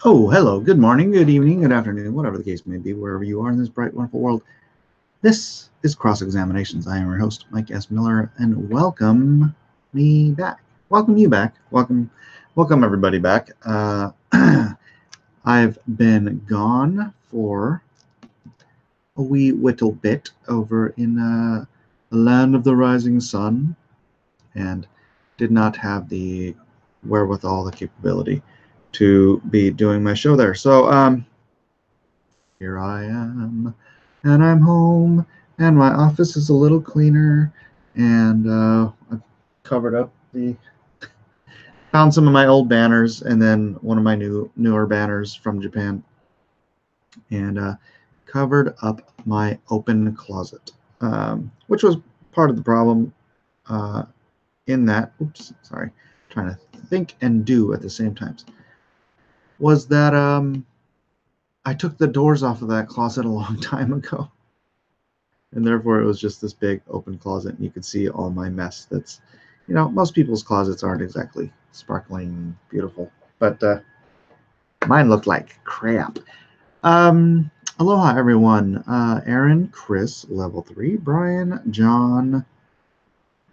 Oh, hello, good morning, good evening, good afternoon, whatever the case may be, wherever you are in this bright, wonderful world. This is Cross Examinations. I am your host, Mike S. Miller, and welcome me back. Welcome you back. Welcome everybody back. I've been gone for a wee whittle bit over in the land of the rising sun, and did not have the wherewithal, the capability to be doing my show there. So, here I am, and I'm home, and my office is a little cleaner, and I've covered up found some of my old banners, and then one of my newer banners from Japan, and covered up my open closet, which was part of the problem. Uh, in that, oops, sorry, trying to think and do at the same times, was that I took the doors off of that closet a long time ago, and therefore it was just this big open closet, and you could see all my mess. That's, most people's closets aren't exactly sparkling beautiful, but mine looked like crap. um Aloha everyone. Aaron, Chris, level 3, Brian, John,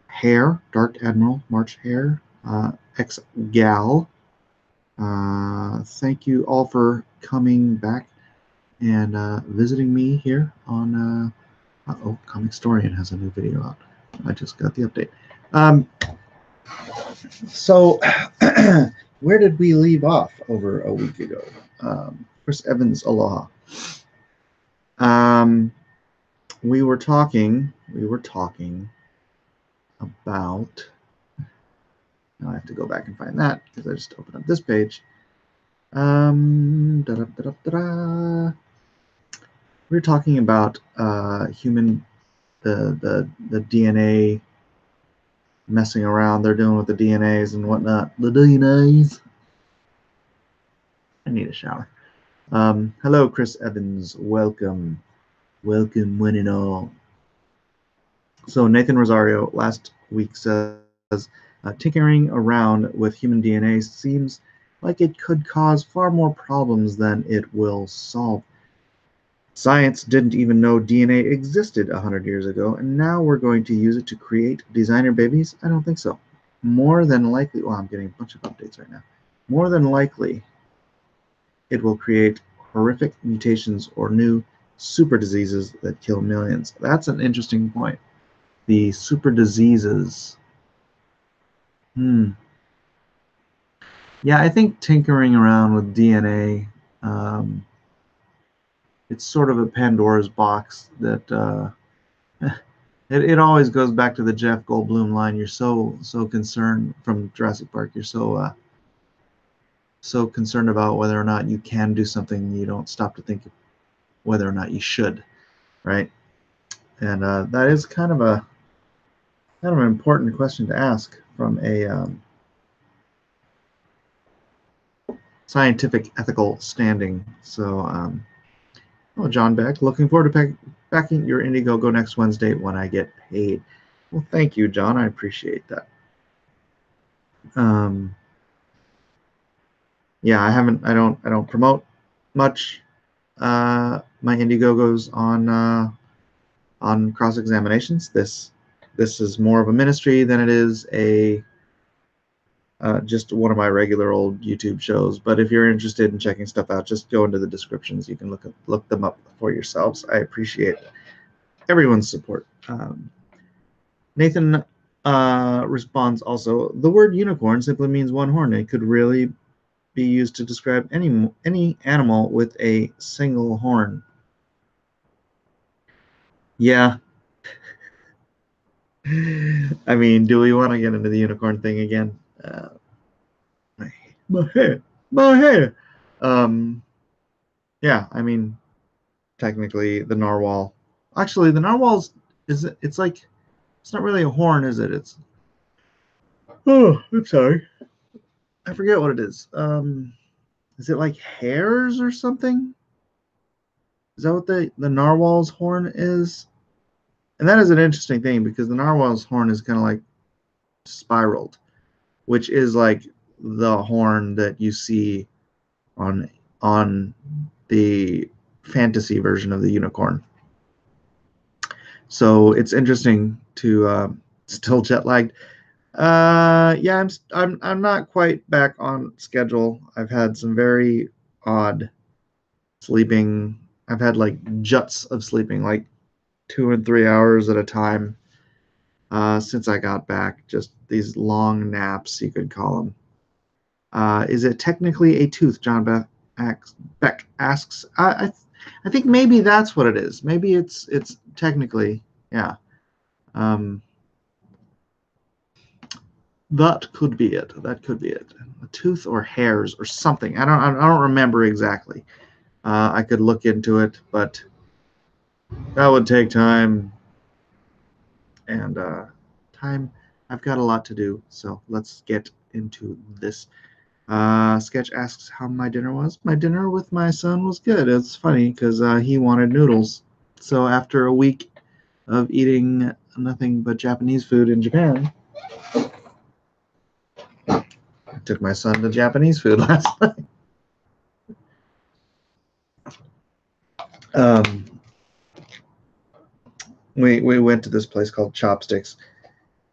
Hare, Dark Admiral, March Hare, X Gal, thank you all for coming back and visiting me here on uh-oh, Comic Storian has a new video out. I just got the update. Um, so, where did we leave off over a week ago? Chris Evans, aloha. Um, we were talking about, now I have to go back and find that because I just opened up this page. Da -da -da -da -da. We were talking about human, the DNA messing around they're doing with the DNAs and whatnot. The DNAs. I need a shower. Hello, Chris Evans. Welcome. Welcome, one and all. So, Nathan Rosario last week says tinkering around with human DNA seems like it could cause far more problems than it will solve. Science didn't even know DNA existed 100 years ago, and now we're going to use it to create designer babies? I don't think so. More than likely, well, I'm getting a bunch of updates right now. More than likely, it will create horrific mutations or new super diseases that kill millions. That's an interesting point. The super diseases. Hmm. Yeah, I think tinkering around with DNA, it's sort of a Pandora's box that it always goes back to the Jeff Goldblum line. You're so concerned from Jurassic Park. You're so concerned about whether or not you can do something, you don't stop to think whether or not you should, right? And that is kind of an important question to ask from a scientific ethical standing. So, oh, John Beck, looking forward to backing your Indiegogo next Wednesday when I get paid. Well, thank you, John. I appreciate that. Um, yeah, I don't promote much my Indiegogos on cross examinations. This is more of a ministry than it is a just one of my regular old YouTube shows. But if you're interested in checking stuff out, just go into the descriptions. You can look them up for yourselves. I appreciate everyone's support. Nathan responds also, the word unicorn simply means one horn. It could really be used to describe any animal with a single horn. Yeah. I mean, do we want to get into the unicorn thing again? My hair, my hair. Um, yeah, I mean, technically the narwhal. Actually, the narwhal's it's like it's not really a horn, is it? It's, oh, I'm sorry, I forget what it is. Is it like hairs or something? Is that what the narwhal's horn is? And that is an interesting thing because the narwhal's horn is kind of like spiraled, which is like the horn that you see on the fantasy version of the unicorn. So it's interesting to still jet lagged. Yeah, I'm not quite back on schedule. I've had some very odd sleeping. I've had like juts of sleeping, like 2 and 3 hours at a time, since I got back. Just these long naps, you could call them. Is it technically a tooth? Beck asks. I think maybe that's what it is. Maybe it's technically, yeah. Um, that could be it. That could be it. A tooth or hairs or something. I don't remember exactly. I could look into it, but that would take time. And time. I've got a lot to do, so let's get into this. Sketch asks how my dinner was. My dinner with my son was good. It's funny because he wanted noodles. So after a week of eating nothing but Japanese food in Japan, I took my son to Japanese food last night. Um, we went to this place called Chopsticks.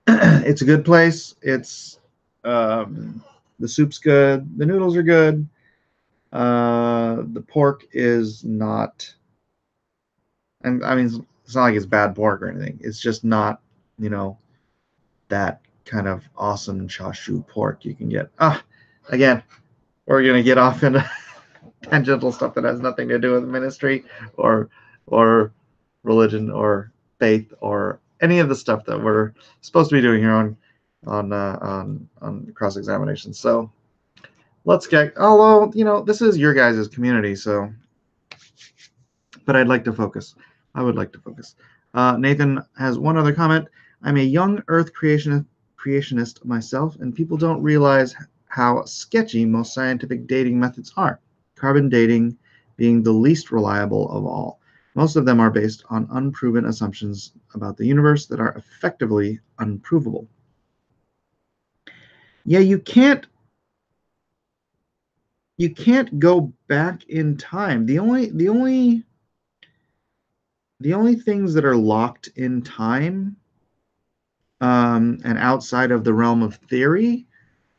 It's a good place. It's the soup's good. The noodles are good. The pork is not. I mean, it's not like it's bad pork or anything. It's just not, you know, that kind of awesome chashu pork you can get. Again, we're gonna get off into tangential stuff that has nothing to do with ministry or or religion or faith or any of the stuff that we're supposed to be doing here on cross examination. So let's get. Although this is your guys' community, so but I'd like to focus. I would like to focus. Nathan has one other comment. I'm a young Earth creationist myself, and people don't realize how sketchy most scientific dating methods are. Carbon dating being the least reliable of all. Most of them are based on unproven assumptions about the universe that are effectively unprovable. Yeah, you can't go back in time. The only things that are locked in time and outside of the realm of theory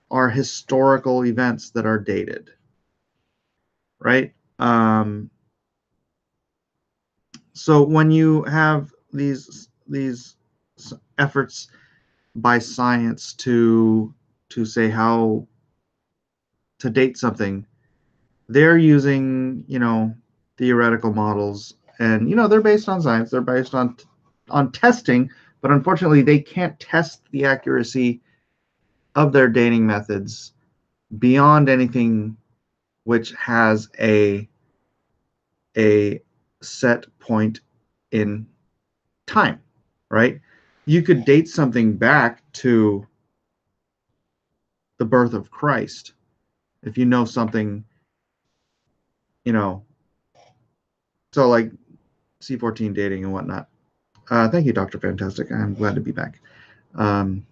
are historical events that are dated, right? So when you have these efforts by science to say how to date something, they're using theoretical models, and they're based on science. They're based on testing, but unfortunately, they can't test the accuracy of their dating methods beyond anything which has a set point in time, right? You could date something back to the birth of Christ if you know something, so like C14 dating and whatnot. Thank you, Dr. Fantastic. I'm glad to be back.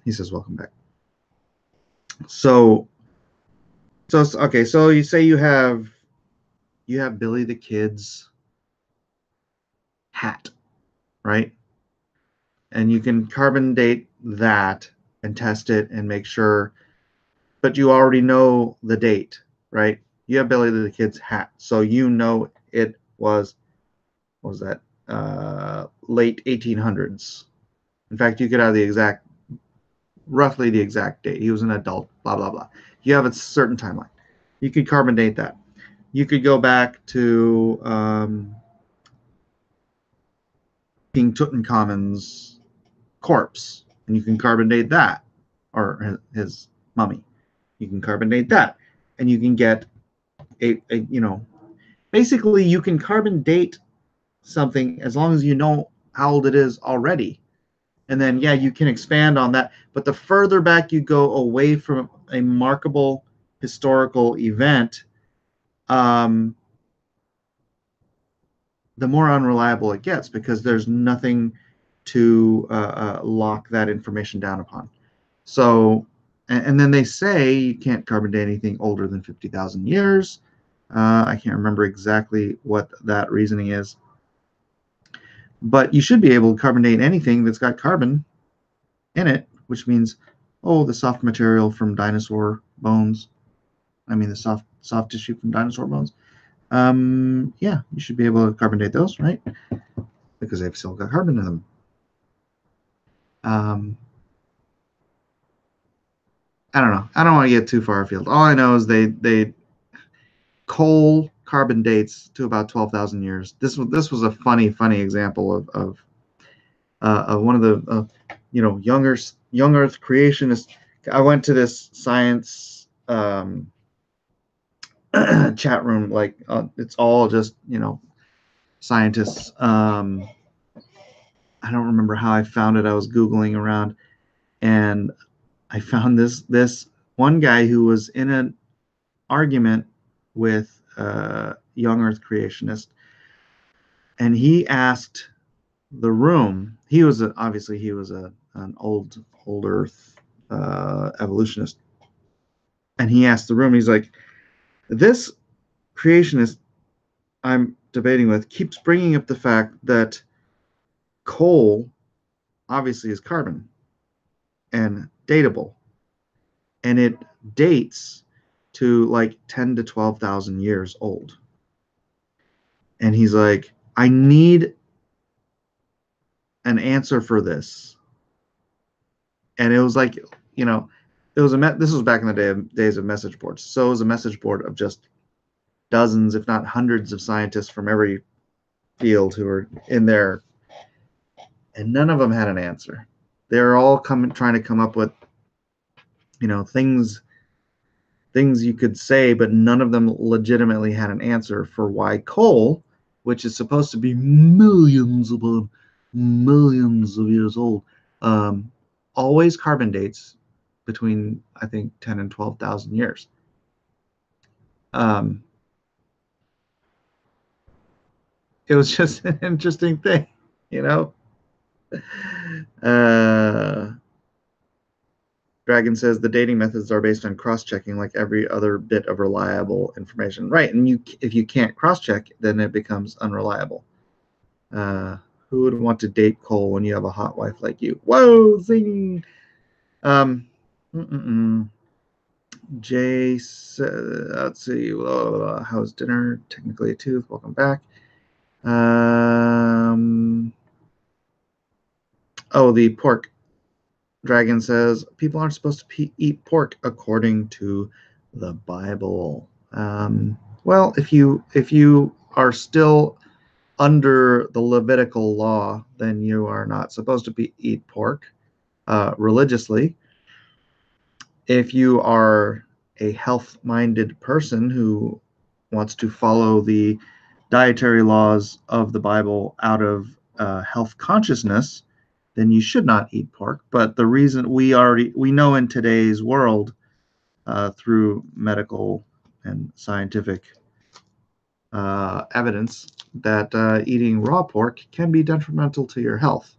He says, welcome back. So okay, so you say you have Billy the Kid's hat, right? And you can carbon date that and test it and make sure, but you already know the date, right? You have Billy the Kid's hat, so it was, what was that? Late 1800s. In fact, you could have roughly the exact date. He was an adult, blah, blah, blah. You have a certain timeline. You could carbon date that. You could go back to King Tutankhamun's corpse, and you can carbon date that, or his mummy. You can carbon date that, and you can get basically you can carbon date something as long as you know how old it is already. And then, yeah, you can expand on that. But the further back you go away from a markable historical event, the more unreliable it gets, because there's nothing to lock that information down upon. So, and then they say you can't carbon date anything older than 50,000 years. I can't remember exactly what that reasoning is. But you should be able to carbon date anything that's got carbon in it, which means, oh, the soft material from dinosaur bones. I mean, the soft tissue from dinosaur bones. Yeah, you should be able to carbon date those, right? Because they've still got carbon in them. I don't know. I don't want to get too far afield. All I know is they coal carbon dates to about 12,000 years. This was a funny example of one of the young Earth creationists. I went to this science chat room, like it's all just scientists. I don't remember how I found it. I was Googling around, and I found this one guy who was in an argument with young Earth creationist, and he asked the room. He was obviously an old Earth evolutionist, and he asked the room. He's like, "This creationist I'm debating with keeps bringing up the fact that coal obviously is carbon and datable, and it dates to like 10 to 12,000 years old." And he's like, "I need an answer for this." And it was like, it was this was back in the days of message boards. So it was a message board of just dozens, if not hundreds, of scientists from every field who were in there, and none of them had an answer. They were all trying to come up with, things you could say, but none of them legitimately had an answer for why coal, which is supposed to be millions upon millions of years old, always carbon dates between, I think, 10 and 12,000 years. It was just an interesting thing, Dragon says the dating methods are based on cross-checking like every other bit of reliable information. Right, and if you can't cross-check, then it becomes unreliable. Who would want to date coal when you have a hot wife like you? Whoa, zing! Jay said, let's see, how's dinner? Technically a tooth. Welcome back. The pork. Dragon says people aren't supposed to eat pork according to the Bible. Well, if you are still under the Levitical law, then you are not supposed to eat pork religiously. If you are a health-minded person who wants to follow the dietary laws of the Bible out of health consciousness, then you should not eat pork. But the reason we know in today's world, through medical and scientific evidence, that eating raw pork can be detrimental to your health.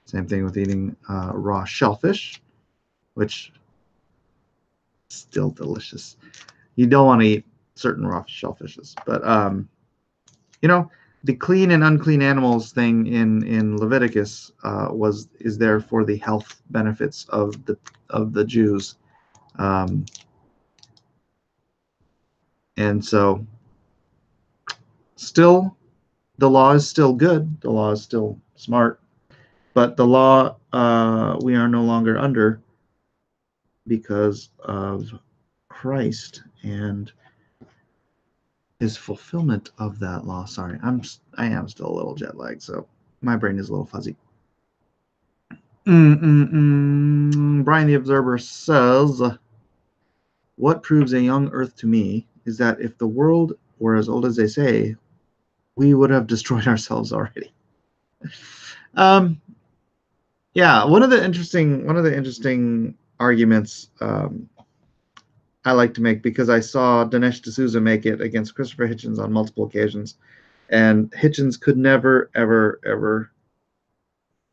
Same thing with eating raw shellfish, which is still delicious. You don't want to eat certain raw shellfishes, but the clean and unclean animals thing in Leviticus is there for the health benefits of the Jews, and so still the law is still good. The law is still smart, but the law we are no longer under because of Christ and his fulfillment of that law. Sorry, I am still a little jet lagged, so my brain is a little fuzzy. Brian the Observer says, what proves a young Earth to me is that if the world were as old as they say, we would have destroyed ourselves already. Yeah, one of the interesting arguments I like to make, because I saw Dinesh D'Souza make it against Christopher Hitchens on multiple occasions, and Hitchens could never, ever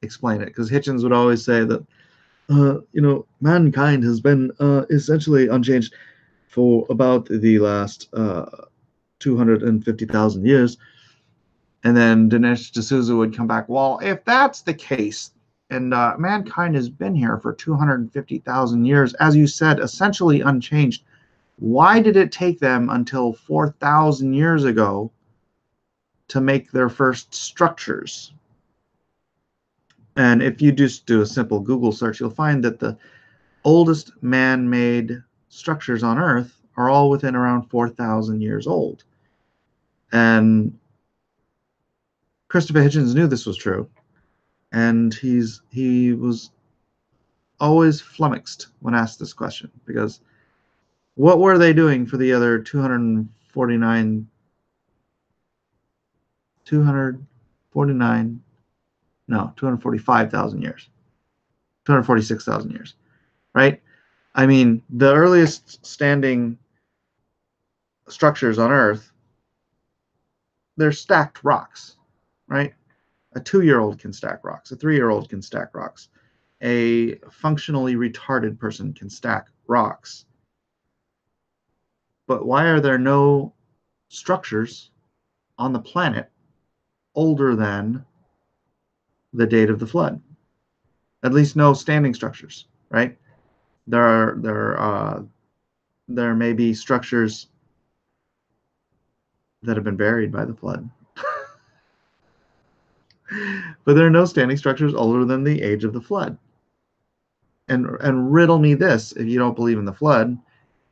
explain it, because Hitchens would always say that mankind has been essentially unchanged for about the last 250,000 years. And then Dinesh D'Souza would come back, well, if that's the case, and mankind has been here for 250,000 years, as you said, essentially unchanged, why did it take them until 4,000 years ago to make their first structures? And if you just do a simple Google search, you'll find that the oldest man-made structures on Earth are all within around 4,000 years old. And Christopher Hitchens knew this was true, and he was always flummoxed when asked this question, because what were they doing for the other 249, no, 245,000 years, 246,000 years, right? I mean, the earliest standing structures on Earth, they're stacked rocks, right? A 2-year-old can stack rocks. A 3-year-old can stack rocks. A functionally retarded person can stack rocks. But why are there no structures on the planet older than the date of the flood? At least no standing structures, right? There may be structures that have been buried by the flood. But there are no standing structures older than the age of the flood. And riddle me this if you don't believe in the flood,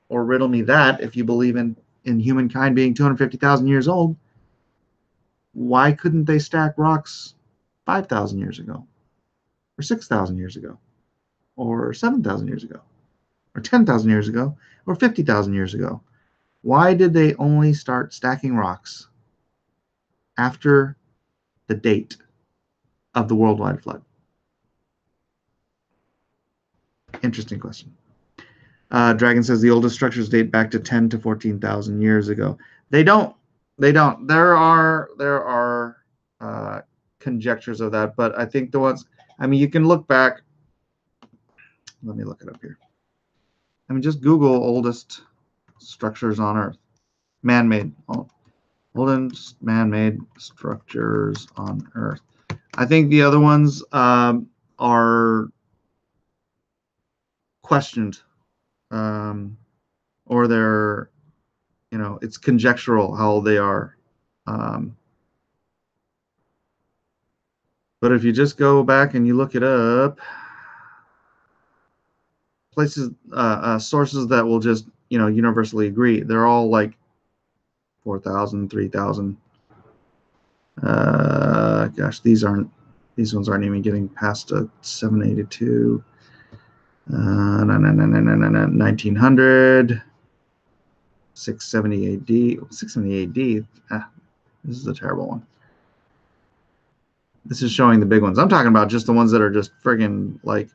or riddle me that if you believe in humankind being 250,000 years old. Why couldn't they stack rocks 5,000 years ago, or 6,000 years ago, or 7,000 years ago, or 10,000 years ago, or 50,000 years ago? Why did they only start stacking rocks after the date of the worldwide flood? Interesting question. Dragon says the oldest structures date back to 10 to 14,000 years ago. They don't. There are conjectures of that, but I think the ones, I mean, you can look back. Let me look it up here. I mean, just Google oldest structures on Earth. Man-made. Oldest man-made structures on Earth. I think the other ones are questioned, or they're, it's conjectural how old they are. But if you just go back and you look it up, places, sources that will just, universally agree, they're all like 4,000, 3,000. Gosh, these ones aren't even getting past a 782. 1900, 670 AD. 670 AD. This is a terrible one. This is showing the big ones. I'm talking about just the ones that are just friggin' like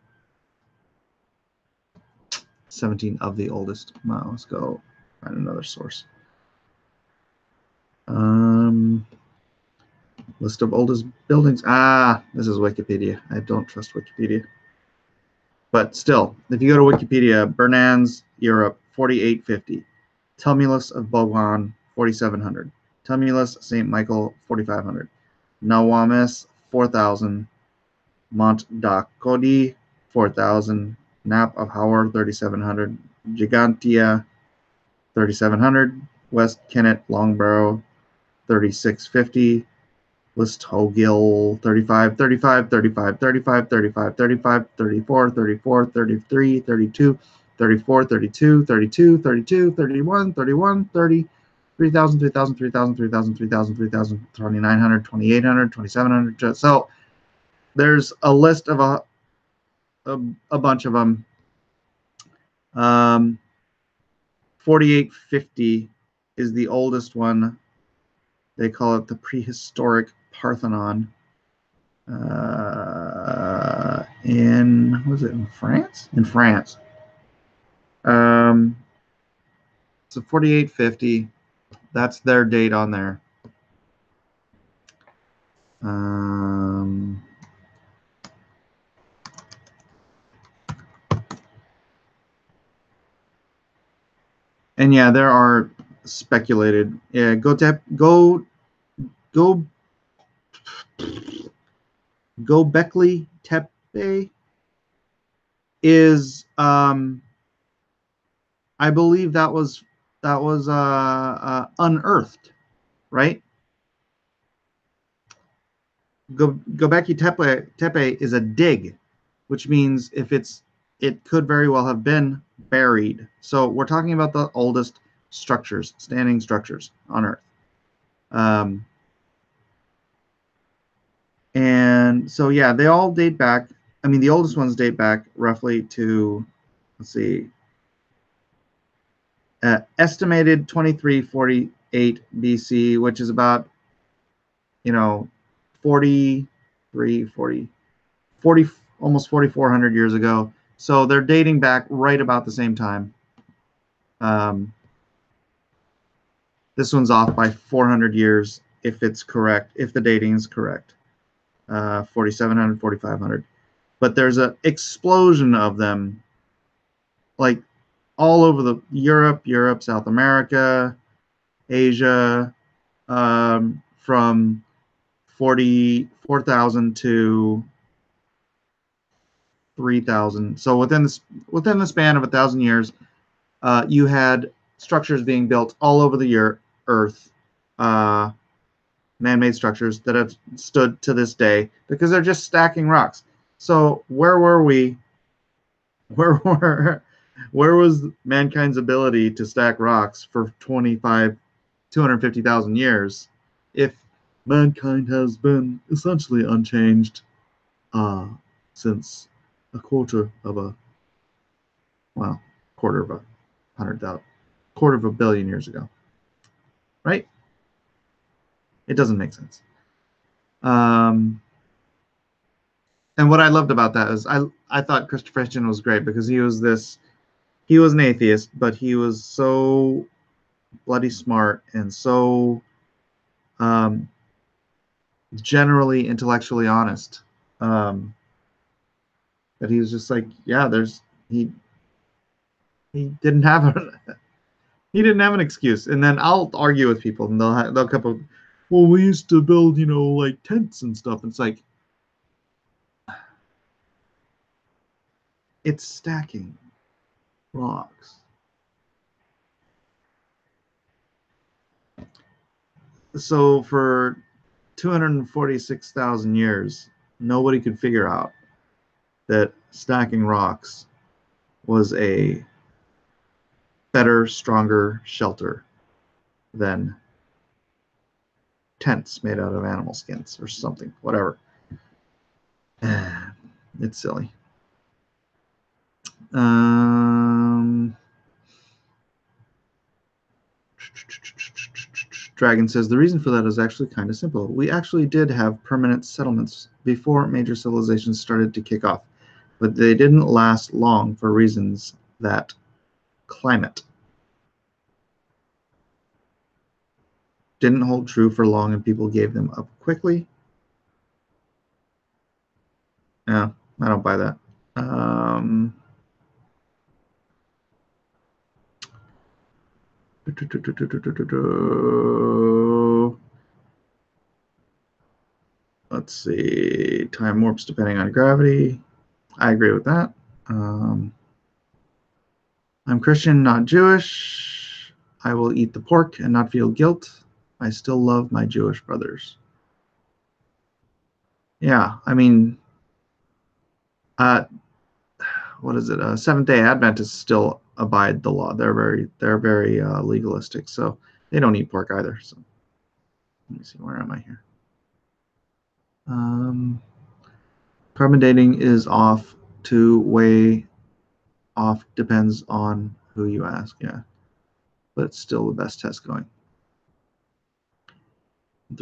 17 of the oldest. Now, let's go find another source. List of oldest buildings. This is Wikipedia. I don't trust Wikipedia. But still, if you go to Wikipedia, Bernans, Europe, 4850. Tumulus of Bogan, 4700. Tumulus St. Michael, 4500. Nawamis, 4000. Mont Dacodi, 4000. Nap of Howard, 3700. Gigantia, 3700. West Kennet, Longborough, 3650. Listowgill, 35, 35, 35, 35, 35, 35, 34, 34, 33, 32, 34, 32, 32, 32, 31, 31, 30, 3,000, 3,000, 3,000, 3,000, 3,000, 3,000, 2,900, 2,800, 2,700. So there's a list of a bunch of them. 4850 is the oldest one. They call it the prehistoric Parthenon. Was it in France? In France. So 4850. That's their date on there. And yeah, there are speculated. Yeah, go Göbekli Tepe is I believe that was unearthed, right? Göbekli Tepe is a dig, which means it could very well have been buried. So we're talking about the oldest structures, standing structures on Earth. And so, yeah, they all date back. I mean, the oldest ones date back roughly to, let's see, estimated 2348 BC, which is about, 43, 40, almost 4,400 years ago. So they're dating back right about the same time. This one's off by 400 years if it's correct, if the dating is correct. 4,700, 4,500. But there's an explosion of them, like all over the Europe, South America, Asia, from 44,000 to 3,000. So within the span of 1,000 years, you had structures being built all over the Earth, man-made structures that have stood to this day because they're just stacking rocks. So where were we? Where was mankind's ability to stack rocks for 250,000 years if mankind has been essentially unchanged since a quarter of a billion years ago, right? It doesn't make sense. And what I loved about that is I thought Christopher Hitchens was great because he was an atheist, but he was so bloody smart and so generally intellectually honest, that he was just like, yeah, he didn't have an excuse. And then I'll argue with people, and they'll come up, well, we used to build, like tents and stuff. It's like, it's stacking rocks. So for 246,000 years, nobody could figure out that stacking rocks was a better, stronger shelter than tents made out of animal skins or something, whatever. It's silly. Dragon says the reason for that is actually kind of simple. We actually did have permanent settlements before major civilizations started to kick off, but they didn't last long for reasons that climate didn't hold true for long and people gave them up quickly. Yeah, I don't buy that. Let's see. Time warps depending on gravity. I agree with that. I'm Christian, not Jewish. I will eat the pork and not feel guilt. I still love my Jewish brothers. Yeah, I mean, what is it? Seventh-day Adventists still abide the law. They're very legalistic, so they don't eat pork either. So let me see, where am I here? Carbon dating is off to way off, depends on who you ask. Yeah, but it's still the best test going. I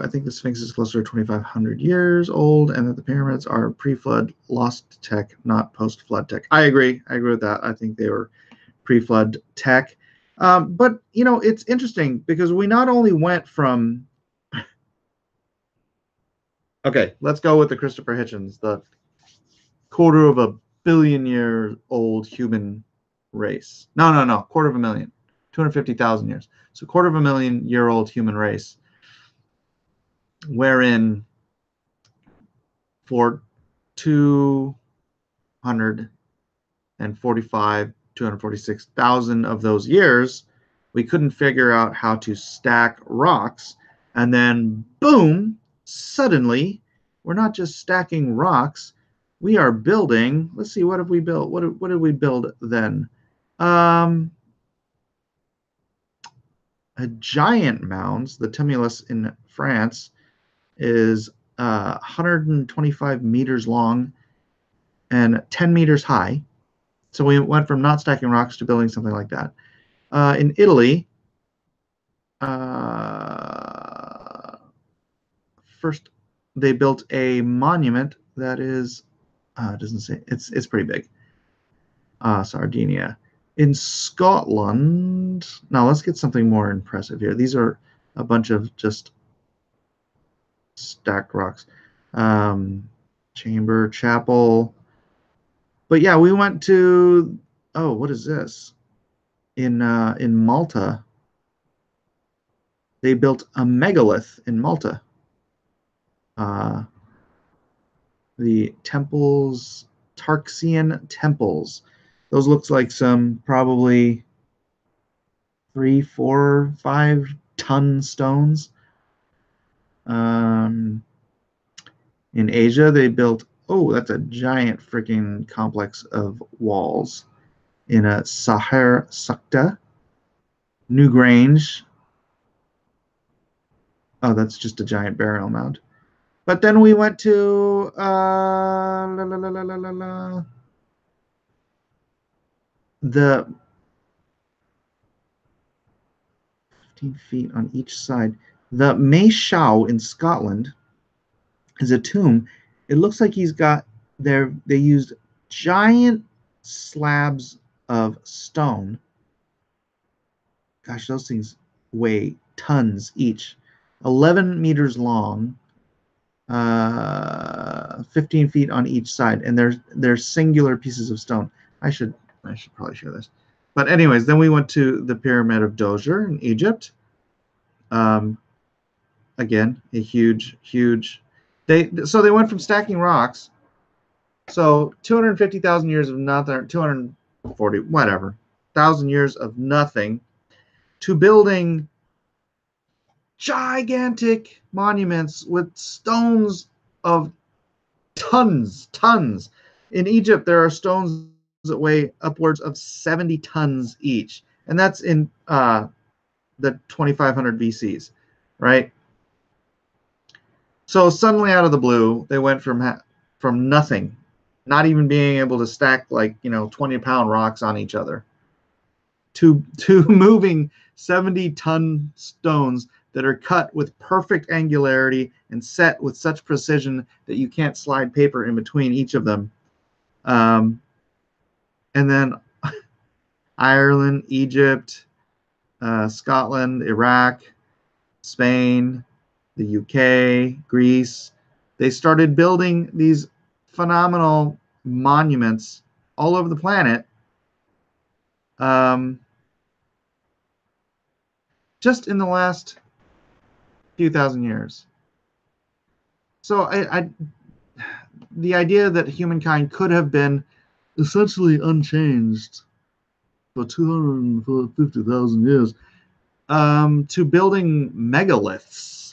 think the Sphinx is closer to 2,500 years old, and that the pyramids are pre-flood lost tech, not post-flood tech. I agree with that. I think they were pre-flood tech. But it's interesting because we not only went from okay, let's go with the Christopher Hitchens, the quarter of a billion-year-old human race. No, 250,000. 250,000 years. So 250,000-year-old human race, wherein for 246,000 of those years, we couldn't figure out how to stack rocks. And then, boom, suddenly, we're not just stacking rocks, we are building. Let's see, what have we built? What did we build then? A giant mounds. The tumulus in France is 125 meters long and 10 meters high. So we went from not stacking rocks to building something like that. In Italy, first they built a monument that is, it doesn't say, it's pretty big. Sardinia. In Scotland, now let's get something more impressive here. These are a bunch of just stacked rocks. Chamber, chapel. But yeah, we went to, oh, what is this? In Malta, they built a megalith in Malta. The temples, Tarxian temples. Those looks like some probably 3, 4, 5-ton stones. In Asia, they built, oh, that's a giant freaking complex of walls in a Sahar Sukta, Newgrange. Oh, that's just a giant burial mound. But then we went to the 15 feet on each side. The May Shao in Scotland is a tomb. It looks like he's got there. They used giant slabs of stone. Gosh, those things weigh tons each. 11 meters long, 15 feet on each side, and they're singular pieces of stone. I should probably share this. But anyways, then we went to the Pyramid of Djoser in Egypt. Again, a huge. So they went from stacking rocks. So 250,000 years of nothing, 240, whatever, 1,000 years of nothing, to building gigantic monuments with stones of tons. In Egypt, there are stones that weigh upwards of 70 tons each, and that's in the 2500 BCs, right? So suddenly, out of the blue, they went from nothing, not even being able to stack 20-pound rocks on each other, to moving 70-ton stones that are cut with perfect angularity and set with such precision that you can't slide paper in between each of them. And then Ireland, Egypt, Scotland, Iraq, Spain, the UK, Greece, they started building these phenomenal monuments all over the planet, just in the last few thousand years. So the idea that humankind could have been essentially unchanged for 250,000 years, to building megaliths,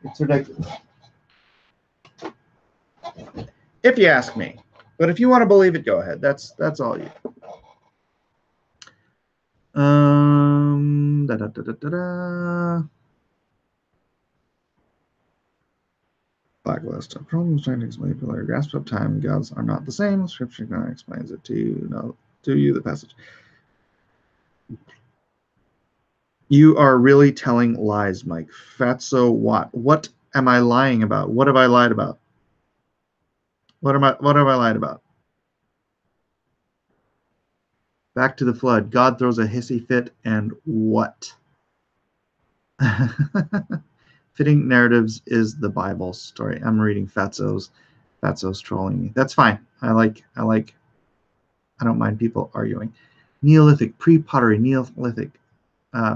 it's ridiculous, if you ask me. But if you want to believe it, go ahead. That's all you. Blacklist. Problems trying to explain polar grasp of time. Gods are not the same. Scripture kind of explains it to you. No, to you, the passage. You are really telling lies, Mike. Fatso what? What am I lying about? What have I lied about? What have I lied about? Back to the flood. God throws a hissy fit and what? Fitting narratives is the Bible story. I'm reading Fatso's trolling me. That's fine. I like I don't mind people arguing. Neolithic, pre-pottery Neolithic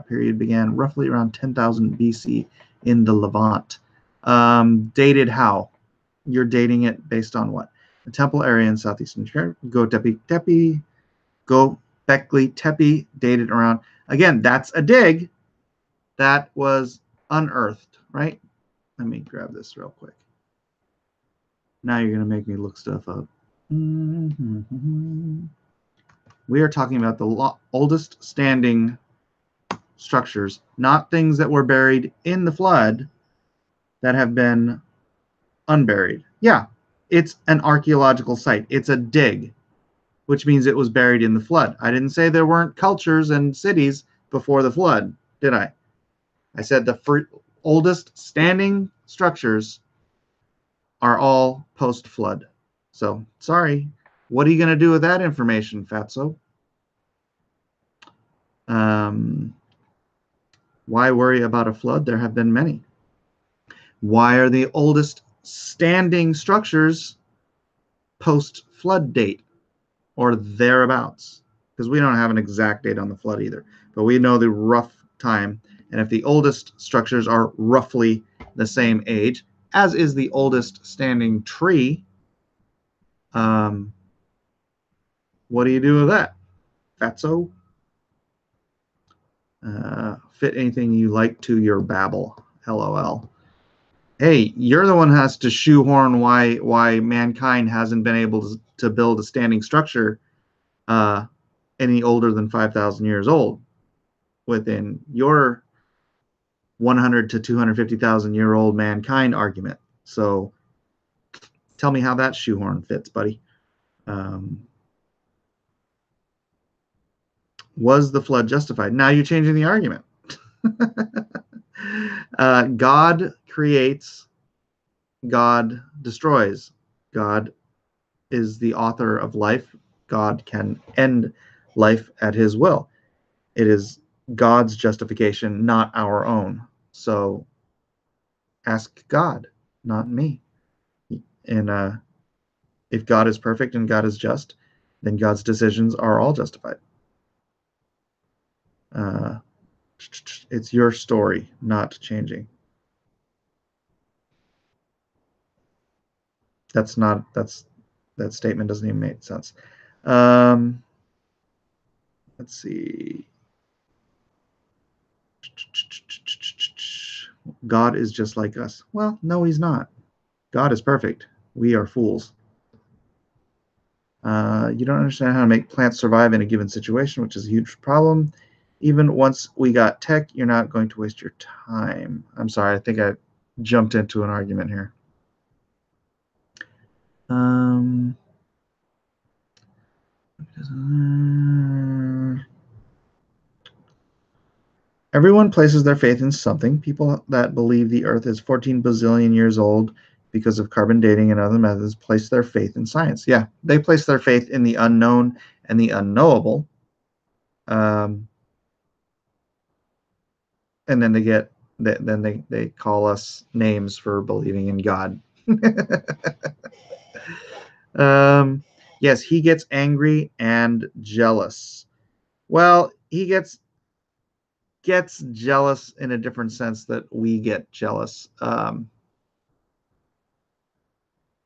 period began roughly around 10,000 BC in the Levant. Dated how? You're dating it based on what? The temple area in southeastern Turkey. Göbekli Tepe, dated around. Again, that's a dig. That was unearthed, right? Let me grab this real quick. Now you're going to make me look stuff up. We are talking about the oldest standing structures, not things that were buried in the flood that have been unburied. Yeah, it's an archaeological site. It's a dig, which means it was buried in the flood. I didn't say there weren't cultures and cities before the flood, did I? I said the oldest standing structures are all post-flood. So, sorry. What are you going to do with that information, Fatso? Why worry about a flood? There have been many. Why are the oldest standing structures post-flood date or thereabouts? Because we don't have an exact date on the flood either, but we know the rough time. And if the oldest structures are roughly the same age, as is the oldest standing tree, what do you do with that, Fatso? Fit anything you like to your babble, LOL. Hey, you're the one who has to shoehorn why mankind hasn't been able to build a standing structure any older than 5,000 years old within your 100 to 250,000 year old mankind argument. So tell me how that shoehorn fits, buddy. Was the flood justified? Now you're changing the argument. God creates, God destroys. God is the author of life. God can end life at his will. It is God's justification, not our own. So ask God, not me. And if God is perfect and God is just, then God's decisions are all justified. It's your story, not changing. That statement doesn't even make sense. Let's see. God is just like us. Well, no, he's not. God is perfect. We are fools. You don't understand how to make plants survive in a given situation, which is a huge problem. Even once we got tech, you're not going to waste your time. I'm sorry, I think I jumped into an argument here. Everyone places their faith in something. People that believe the Earth is 14 bazillion years old because of carbon dating and other methods place their faith in science. Yeah, they place their faith in the unknown and the unknowable. And then they call us names for believing in God. Yes, he gets angry and jealous. Well, he gets jealous in a different sense that we get jealous. And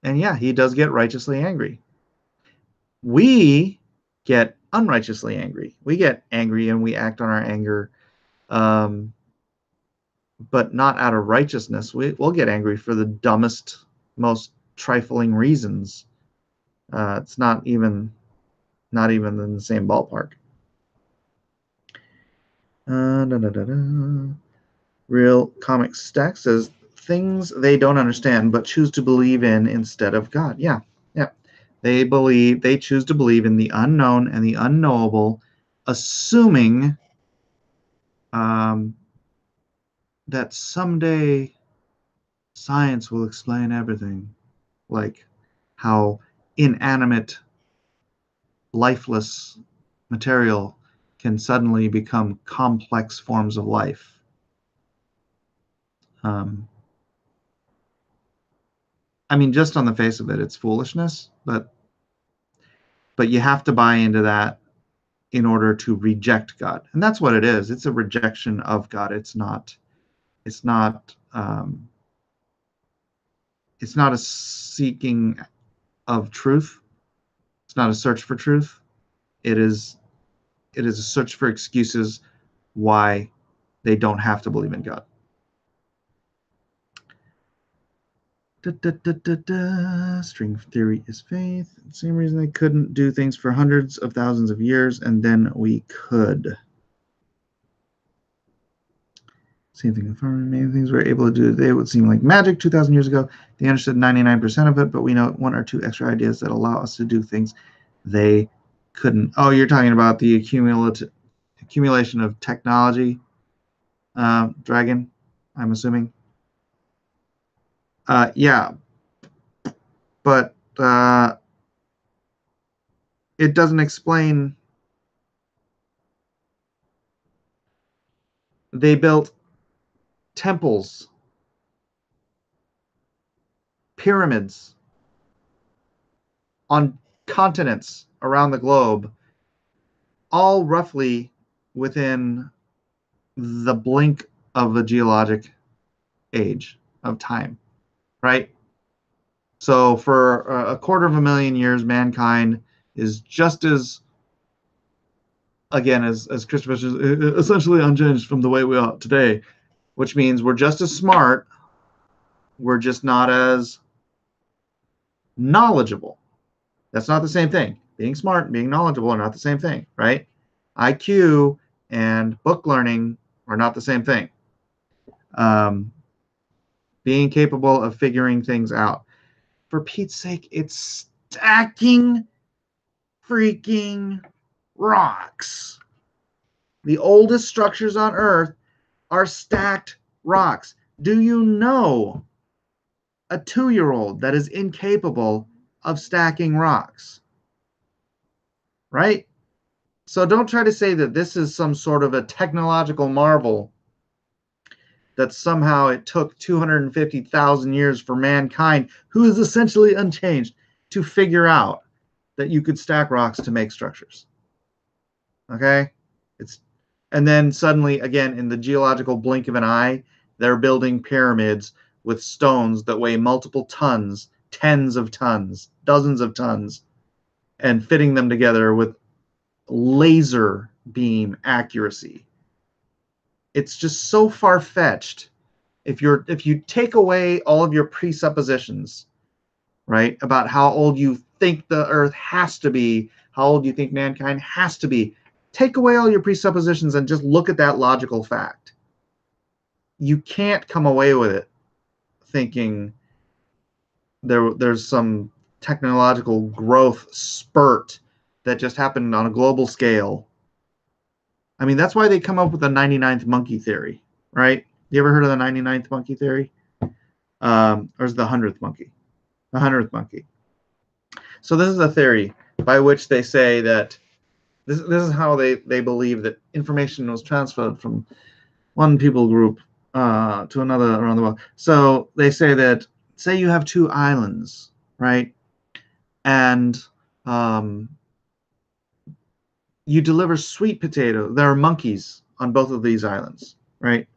yeah, he does get righteously angry. We get unrighteously angry. We get angry and we act on our anger, but not out of righteousness. We'll get angry for the dumbest, most trifling reasons. It's not even in the same ballpark. Real Comic Stack says things they don't understand but choose to believe in instead of God. Yeah. They choose to believe in the unknown and the unknowable, assuming that someday science will explain everything, like how inanimate, lifeless material can suddenly become complex forms of life. I mean, just on the face of it, it's foolishness, but But you have to buy into that in order to reject God. And that's what it is. It's a rejection of God. It's not a seeking of truth. It's not a search for truth. It is a search for excuses why they don't have to believe in God. String theory is faith. Same reason they couldn't do things for hundreds of thousands of years, and then we could. Same thing. Many things we're able to do today would seem like magic 2,000 years ago. They understood 99% of it, but we know one or two extra ideas that allow us to do things they couldn't. Oh, you're talking about the accumulation of technology, Dragon, I'm assuming. Yeah, but it doesn't explain. They built temples, pyramids on continents around the globe, all roughly within the blink of a geologic age of time, right? So for a quarter of a million years, mankind is just as, again, as Christopher says, essentially unchanged from the way we are today, which means we're just as smart, we're just not as knowledgeable. That's not the same thing. Being smart and being knowledgeable are not the same thing, right? IQ and book learning are not the same thing. Being capable of figuring things out. For Pete's sake, it's stacking freaking rocks. The oldest structures on Earth are stacked rocks. Do you know a 2-year-old that is incapable of stacking rocks? Right? So don't try to say that this is some sort of a technological marvel, that somehow it took 250,000 years for mankind, who is essentially unchanged, to figure out that you could stack rocks to make structures. Okay? And then suddenly, again, in the geological blink of an eye, they're building pyramids with stones that weigh multiple tons, tens of tons, dozens of tons, and fitting them together with laser beam accuracy. It's just so far-fetched. If you take away all of your presuppositions, right, about how old you think the Earth has to be, how old you think mankind has to be, take away all your presuppositions and just look at that logical fact. You can't come away with it thinking there's some technological growth spurt that just happened on a global scale. I mean, that's why they come up with the 99th monkey theory, right? You ever heard of the 99th monkey theory? Or is it the 100th monkey? The 100th monkey. So this is a theory by which they say that this is how they believe that information was transferred from one people group to another around the world. So they say that, say you have 2 islands, right? And you deliver sweet potato. There are monkeys on both of these islands, right?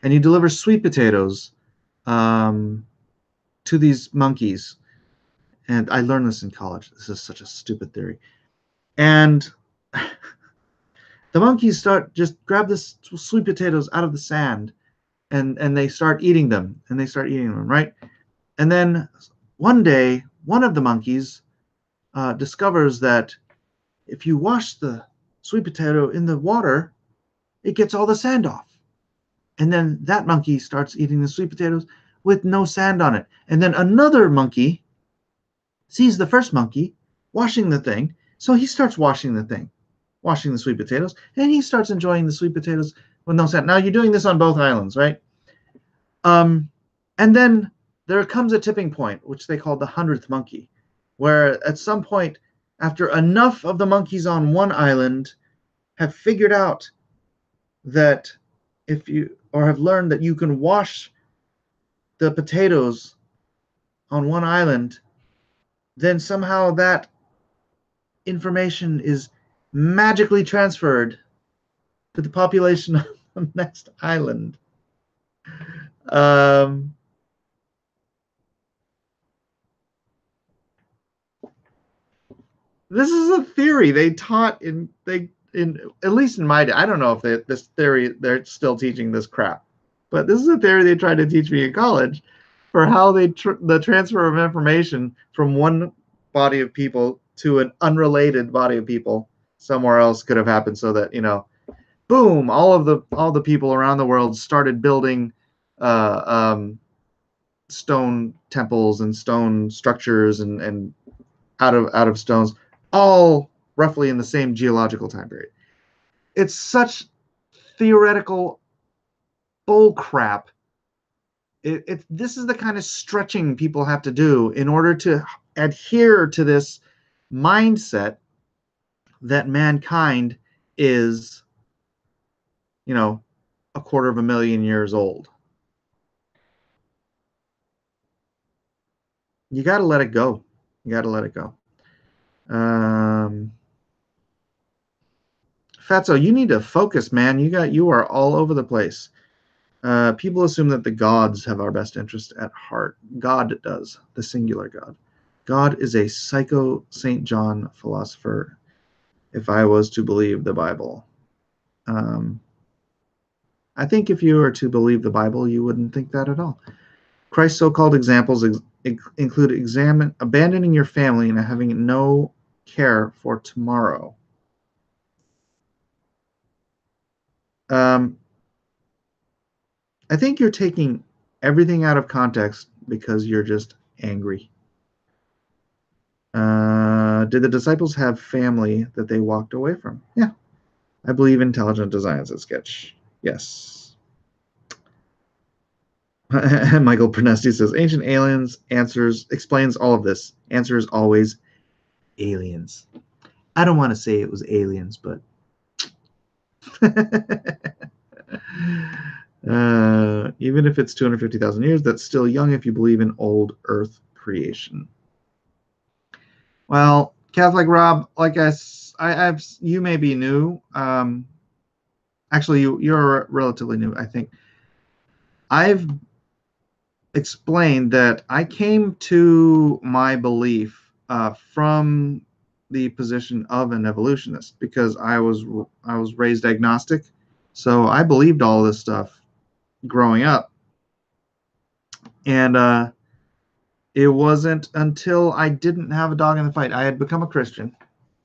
And you deliver sweet potatoes to these monkeys. And I learned this in college. This is such a stupid theory. And the monkeys just grab the sweet potatoes out of the sand, and they start eating them, right? And then one day, one of the monkeys discovers that if you wash the sweet potato in the water, it gets all the sand off. And then that monkey starts eating the sweet potatoes with no sand on it. And then another monkey sees the first monkey washing the thing, so he starts washing the sweet potatoes, and he starts enjoying the sweet potatoes with no sand. Now, you're doing this on both islands, right? And then there comes a tipping point, which they call the 100th monkey, where at some point, after enough of the monkeys on one island have figured out that have learned that you can wash the potatoes on one island, then somehow that information is magically transferred to the population of the next island. This is a theory they taught in at least in my day. I don't know if this theory they're still teaching this crap, but this is a theory they tried to teach me in college for how the transfer of information from one body of people to an unrelated body of people somewhere else could have happened, so that, boom, all the people around the world started building stone temples and stone structures and out of stones, all roughly in the same geological time period. It's such theoretical bull crap. This is the kind of stretching people have to do in order to adhere to this mindset that mankind is, 250,000 years old. You got to let it go. You got to let it go. Fatso, you need to focus, man. You are all over the place. People assume that the gods have our best interest at heart. God does, the singular God. God is a psycho St. John philosopher, if I was to believe the Bible. I think if you were to believe the Bible, you wouldn't think that at all. Christ's so-called examples include abandoning your family and having no care for tomorrow. I think you're taking everything out of context because you're just angry. Did the disciples have family that they walked away from? Yeah. I believe intelligent design is a sketch. Yes. Michael Pernesti says, Ancient Aliens explains all of this. Answer is always aliens. I don't want to say it was aliens, but even if it's 250,000 years, that's still young if you believe in old Earth creation. Well, Catholic Rob, like you may be new. Actually, you're relatively new, I think. I've explained that I came to my belief from the position of an evolutionist because I was raised agnostic, so I believed all this stuff growing up, and it wasn't until I didn't have a dog in the fight. I had become a Christian.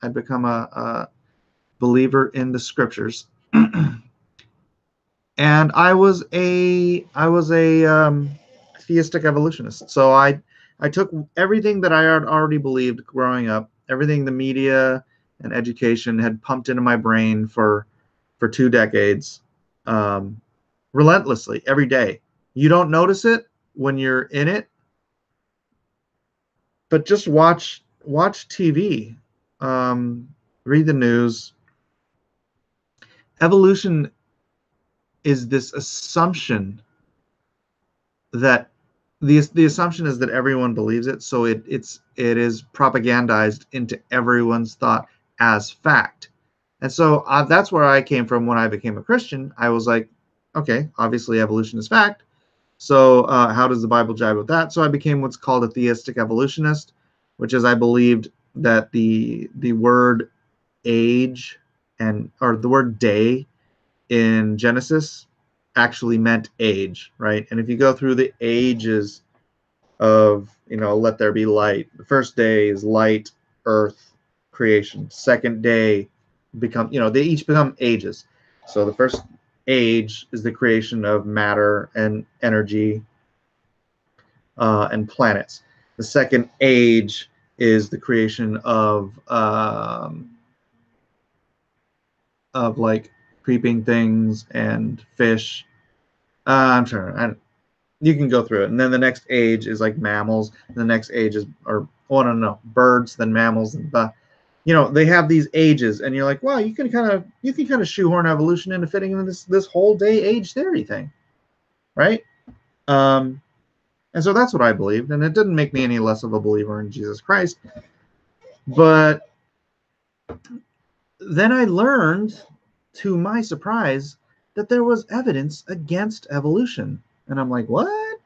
I'd become a believer in the scriptures, and I was a theistic evolutionist. So I took everything that I had already believed growing up, everything the media and education had pumped into my brain for 2 decades, relentlessly every day. You don't notice it when you're in it, but just watch TV, read the news. Evolution is this assumption that the assumption is that everyone believes it, so it is propagandized into everyone's thought as fact. And so that's where I came from when I became a Christian. I was like, okay, obviously evolution is fact. So how does the Bible jive with that? So I became what's called a theistic evolutionist, which is I believed that the word age or the word day in Genesis actually meant age, right? And if you go through the ages of, let there be light, the first day is light, earth, creation. Second day they each become ages. So the first age is the creation of matter and energy and planets. The second age is the creation of like creeping things and fish. I'm sorry, you can go through it. And then the next age is like mammals. The next age is, birds, then mammals. And they have these ages, and you're like, wow, you can kind of shoehorn evolution into fitting into this whole day age theory thing, right? And so that's what I believed, and it didn't make me any less of a believer in Jesus Christ. But then I learned, to my surprise, that there was evidence against evolution. And I'm like, what?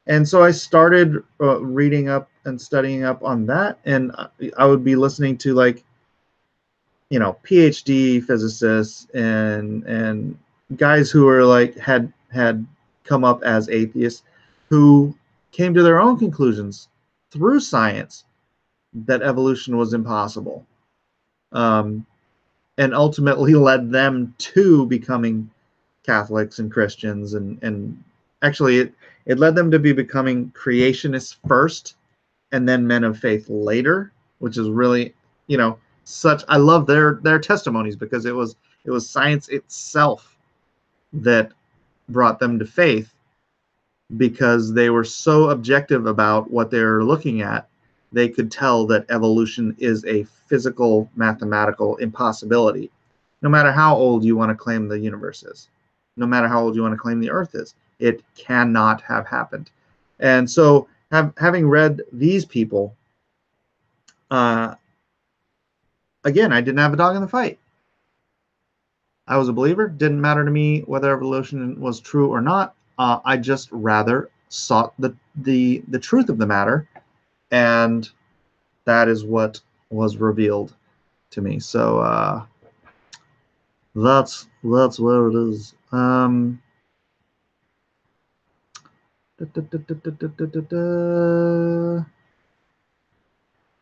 And so I started reading up and studying up on that. And I would be listening to, like, PhD physicists and guys who were like had come up as atheists, who came to their own conclusions through science that evolution was impossible, um, and ultimately led them to becoming Catholics and Christians, and actually it led them to be becoming creationists first and then men of faith later, which is really, such, I love their testimonies, because it was science itself that brought them to faith, because they were so objective about what they were looking at. They could tell that evolution is a physical, mathematical impossibility, no matter how old you want to claim the universe is, no matter how old you want to claim the earth is. It cannot have happened. And so, having read these people, again, I didn't have a dog in the fight. I was a believer. Didn't matter to me whether evolution was true or not. I just rather sought the truth of the matter, and that is what was revealed to me. So that's where it is.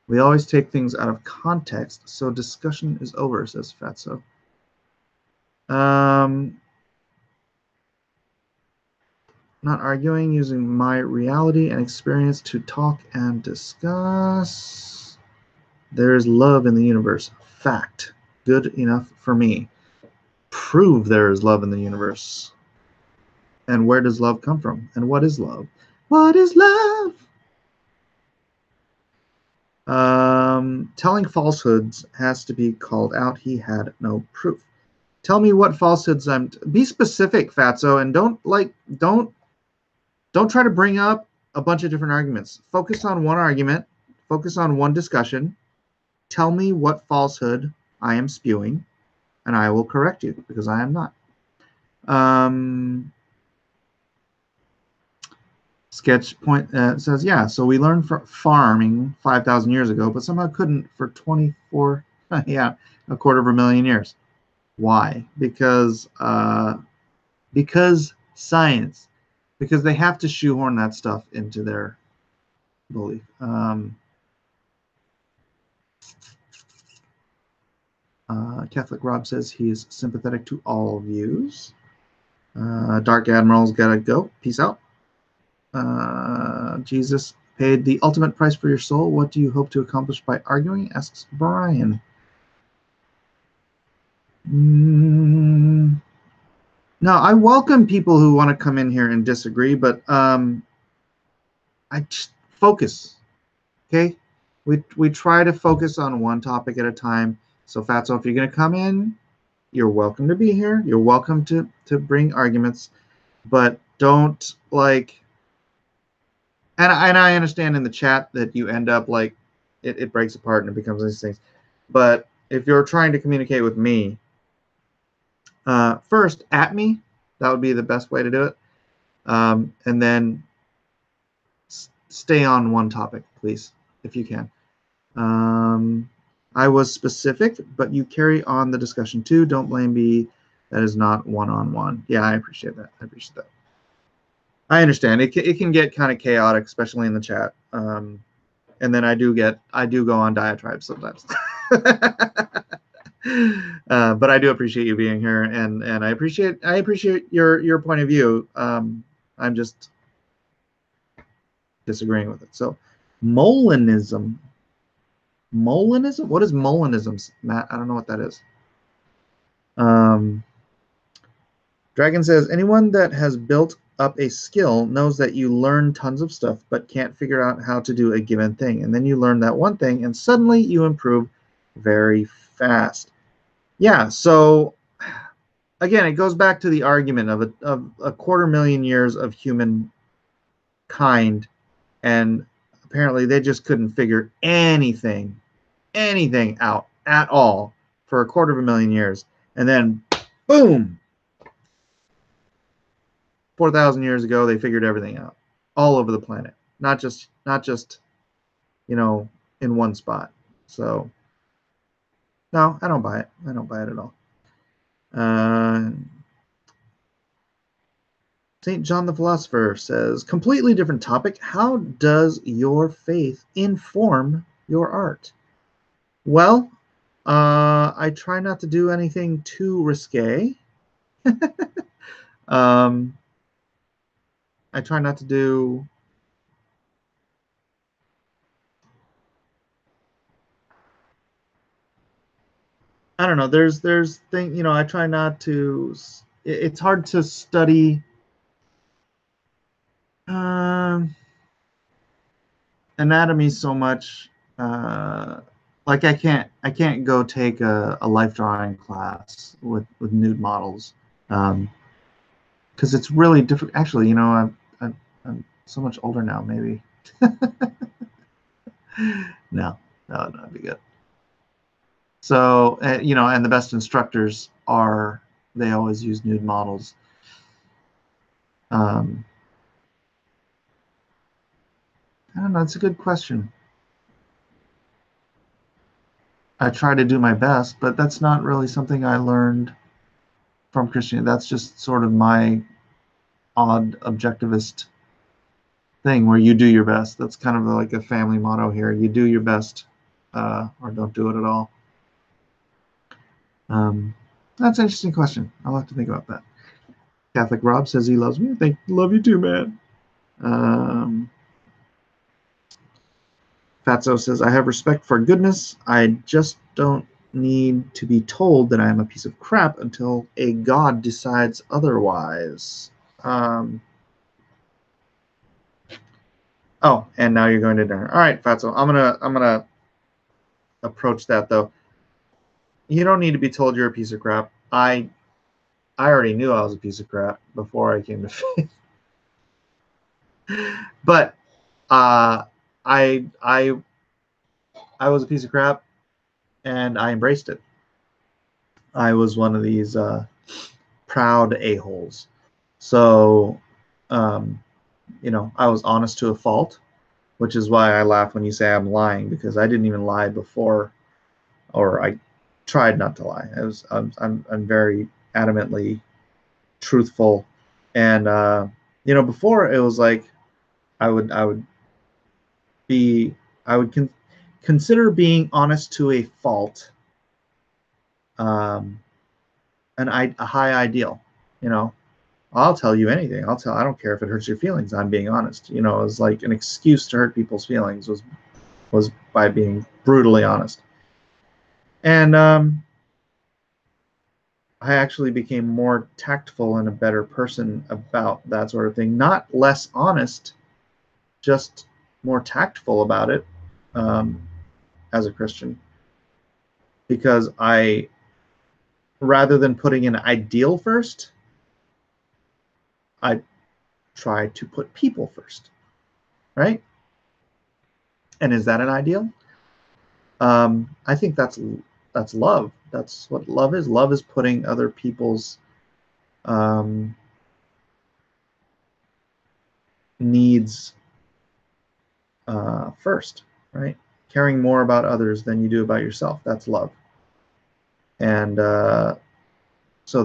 We always take things out of context, so discussion is over, says Fatso. Not arguing, using my reality and experience to talk and discuss. There is love in the universe. Fact. Good enough for me. Prove there is love in the universe. And where does love come from? And what is love? What is love? Telling falsehoods has to be called out. He had no proof. Tell me what falsehoods I'm. Be specific, Fatso, and don't try to bring up a bunch of different arguments. Focus on one argument. Focus on one discussion. Tell me what falsehood I am spewing, and I will correct you, because I am not. Sketch point says, yeah, so we learned from farming 5,000 years ago, but somehow couldn't for 24, yeah, a quarter of a million years. Why? Because science. Because they have to shoehorn that stuff into their belief. Catholic Rob says he is sympathetic to all views. Dark Admiral's gotta go. Peace out. Jesus paid the ultimate price for your soul. What do you hope to accomplish by arguing? Asks Brian. No, I welcome people who want to come in here and disagree, but I just focus. Okay, we try to focus on one topic at a time. So Fatso, if you're going to come in, you're welcome to be here. You're welcome to bring arguments, but don't and I understand in the chat that you end up it breaks apart and it becomes these things. But if you're trying to communicate with me, first at me, that would be the best way to do it. And then stay on one topic, please, if you can. I was specific, but you carry on the discussion too. Don't blame me. That is not one-on-one. Yeah, I appreciate that. I understand. It can get kind of chaotic, especially in the chat. And then I do go on diatribes sometimes. But I do appreciate you being here, and I appreciate your point of view. I'm just disagreeing with it. So, Molinism. Molinism? What is Molinism, Matt? I don't know what that is. Dragon says, anyone that has built up a skill knows that you learn tons of stuff but can't figure out how to do a given thing. And then you learn that one thing and suddenly you improve very fast. Yeah, so again, it goes back to the argument of a quarter million years of humankind, and apparently they just couldn't figure anything out. at all for 250,000 years, and then boom, 4,000 years ago they figured everything out all over the planet, not just in one spot. So no, I don't buy it. I don't buy it at all. St. John the Philosopher says, completely different topic. How does your faith inform your art? Well, I try not to do anything too risque. I try not to do I don't know. There's thing I try not to. It's hard to study anatomy so much. Like I can't go take a life drawing class with nude models, because it's really different. Actually, I'm so much older now. Maybe no, that'd be good. So and the best instructors they always use nude models. I don't know. It's a good question. I try to do my best, but that's not really something I learned from Christianity. That's just sort of my odd objectivist thing where you do your best. That's kind of like a family motto here. You do your best, or don't do it at all. That's an interesting question. I'll have to think about that. Catholic Rob says he loves me. Love you too, man. Fatso says, I have respect for goodness. I just don't need to be told that I am a piece of crap until a god decides otherwise. Oh, and now you're going to dinner. All right, Fatso. I'm gonna approach that though. You don't need to be told you're a piece of crap. I already knew I was a piece of crap before I came to faith. But I was a piece of crap, and I embraced it. I was one of these proud a-holes. So, I was honest to a fault, which is why I laugh when you say I'm lying, because I didn't even lie before, or I tried not to lie. I'm very adamantly truthful, and before it was like I would consider being honest to a fault a high ideal. I'll tell you anything. I don't care if it hurts your feelings. I'm being honest. It was like an excuse to hurt people's feelings was by being brutally honest. And I actually became more tactful and a better person about that sort of thing. Not less honest, just more tactful about it as a Christian. Because rather than putting an ideal first, I try to put people first, right? And is that an ideal? I think that's love. That's what love is. Love is putting other people's needs first, right? Caring more about others than you do about yourself. That's love. And so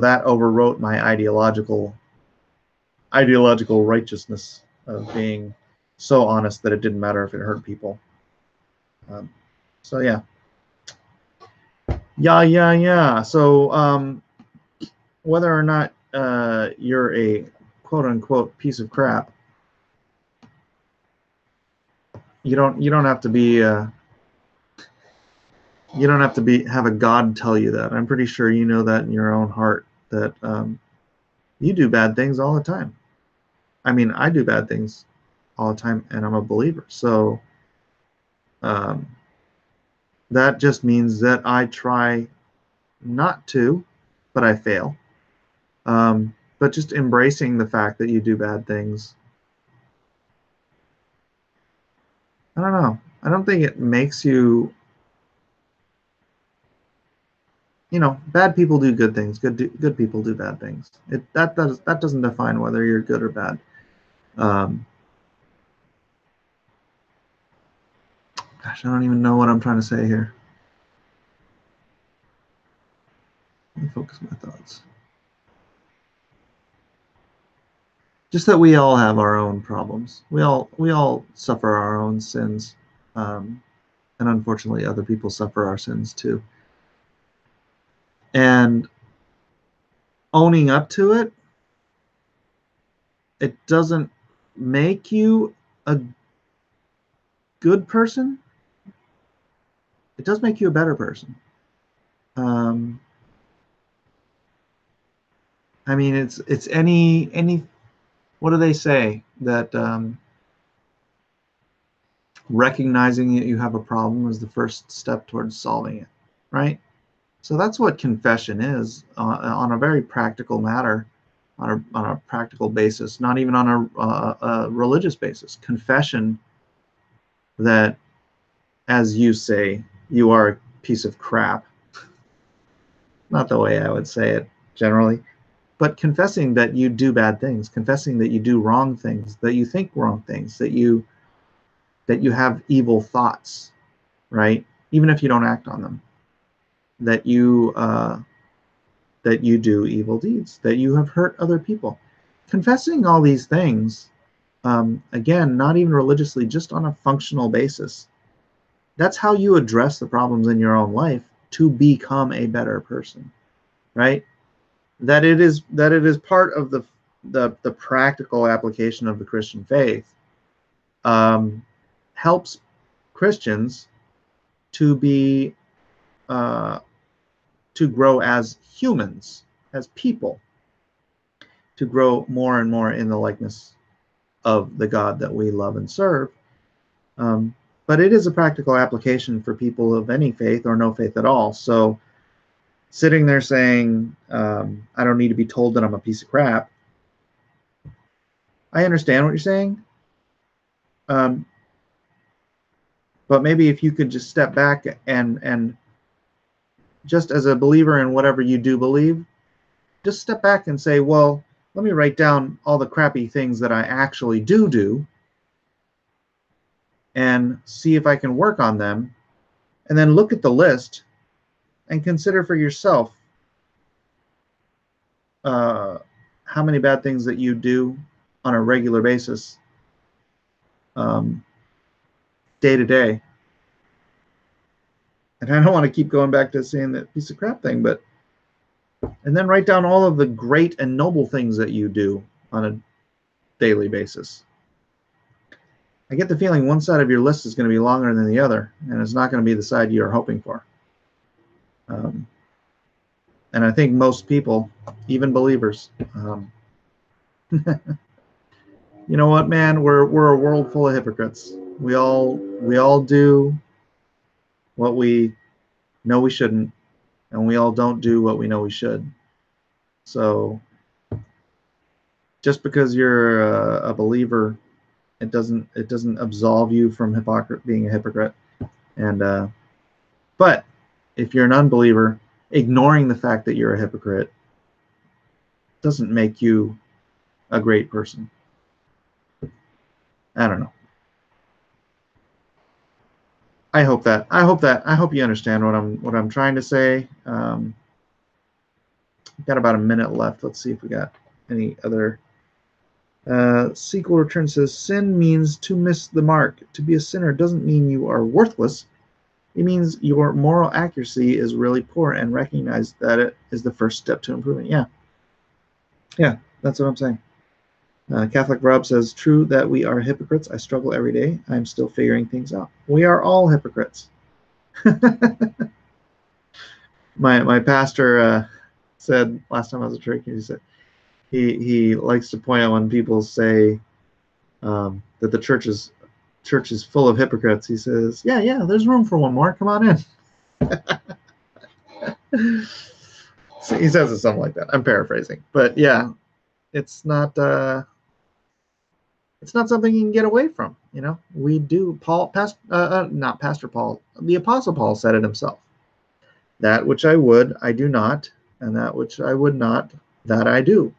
that overwrote my ideological righteousness of being so honest that it didn't matter if it hurt people. So yeah. So whether or not you're a quote unquote piece of crap, you don't have to be have a God tell you that. I'm pretty sure you know that in your own heart that you do bad things all the time. I mean, I do bad things all the time, and I'm a believer. So that just means that I try not to, but I fail. But just embracing the fact that you do bad things, I don't know. I don't think it makes you you know, bad people do good things. Good people do bad things. That doesn't define whether you're good or bad. Gosh, I don't even know what I'm trying to say here. Let me focus my thoughts. Just that we all have our own problems. We all suffer our own sins, and unfortunately, other people suffer our sins too. And owning up to it, it doesn't make you a good person. It does make you a better person. Um, I mean, it's any. What do they say that recognizing that you have a problem is the first step towards solving it, right? So that's what confession is on a very practical matter, on a practical basis, not even on a religious basis. Confession that, as you say, you are a piece of crap. Not the way I would say it generally, but confessing that you do bad things, confessing that you do wrong things, that you think wrong things, that you have evil thoughts, right? Even if you don't act on them, that you do evil deeds, that you have hurt other people. Confessing all these things, again, not even religiously, just on a functional basis. That's how you address the problems in your own life to become a better person, right? That it is part of the practical application of the Christian faith, helps Christians to be to grow as humans, as people, to grow more and more in the likeness of the God that we love and serve. But it is a practical application for people of any faith or no faith at all. So sitting there saying, I don't need to be told that I'm a piece of crap. I understand what you're saying. Um, but maybe if you could just step back and just as a believer in whatever you do believe, just step back and say, well, let me write down all the crappy things that I actually do and see if I can work on them. And then look at the list and consider for yourself how many bad things that you do on a regular basis, day to day. And I don't want to keep going back to saying that piece of crap thing, but and then write down all of the great and noble things that you do on a daily basis. I get the feeling one side of your list is going to be longer than the other, and it's not going to be the side you're hoping for. And I think most people, even believers, you know what, man, we're a world full of hypocrites. We all do what we know we shouldn't, and we all don't do what we know we should. So just because you're a believer, it doesn't absolve you from being a hypocrite. And but if you're an unbeliever, ignoring the fact that you're a hypocrite doesn't make you a great person. I don't know. I hope you understand what I'm trying to say. Got about a minute left. Let's see if we got any other. Sequel Return says, sin means to miss the mark. To be a sinner doesn't mean you are worthless. It means your moral accuracy is really poor, and recognize that it is the first step to improvement. Yeah, that's what I'm saying. Catholic Rob says, true that we are hypocrites. I struggle every day. I'm still figuring things out. We are all hypocrites. my pastor said last time I was at church, he said he likes to point out when people say that the church is full of hypocrites. He says, yeah, there's room for one more. Come on in. So he says it something like that. I'm paraphrasing, but yeah, it's not something you can get away from. You know, we do. Not Pastor Paul. The Apostle Paul said it himself. That which I would, I do not, and that which I would not, that I do.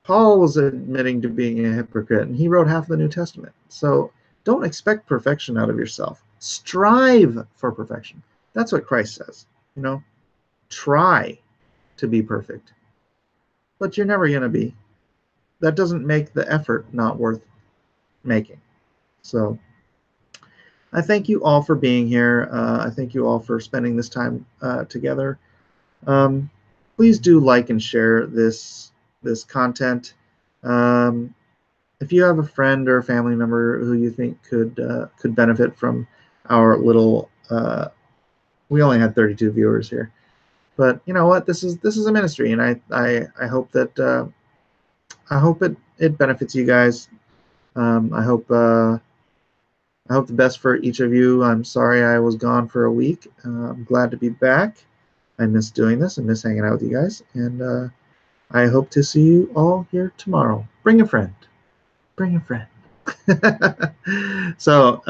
Paul was admitting to being a hypocrite, and he wrote half of the New Testament. So don't expect perfection out of yourself. Strive for perfection. That's what Christ says. You know, try to be perfect, but you're never going to be. That doesn't make the effort not worth making. So I thank you all for being here. I thank you all for spending this time together. Please do like and share this content. If you have a friend or a family member who you think could benefit from our little, we only had 32 viewers here, but you know what? This is a ministry, and I hope that I hope it benefits you guys. I hope the best for each of you. I'm sorry I was gone for a week. I'm glad to be back. I miss doing this. I miss hanging out with you guys, and I hope to see you all here tomorrow. Bring a friend. Bring a friend. So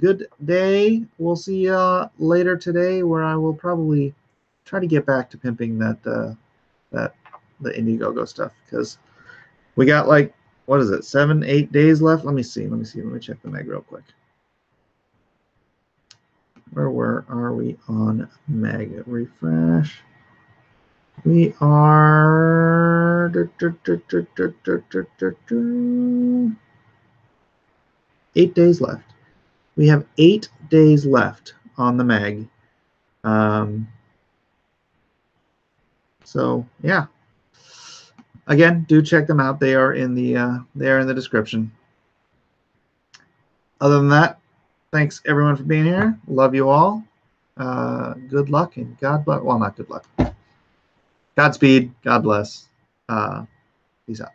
good day. We'll see you later today, where I will probably try to get back to pimping that the Indiegogo stuff, because we got like, what is it, 7-8 days left. Let me see. Let me check the Meg real quick. Where are we on Meg? Refresh. We are 8 days left. We have 8 days left on the Meg. So yeah. Again, do check them out. They are in the description. Other than that, thanks everyone for being here. Love you all. Good luck and God bless. Well, not good luck. Godspeed. God bless. Peace out.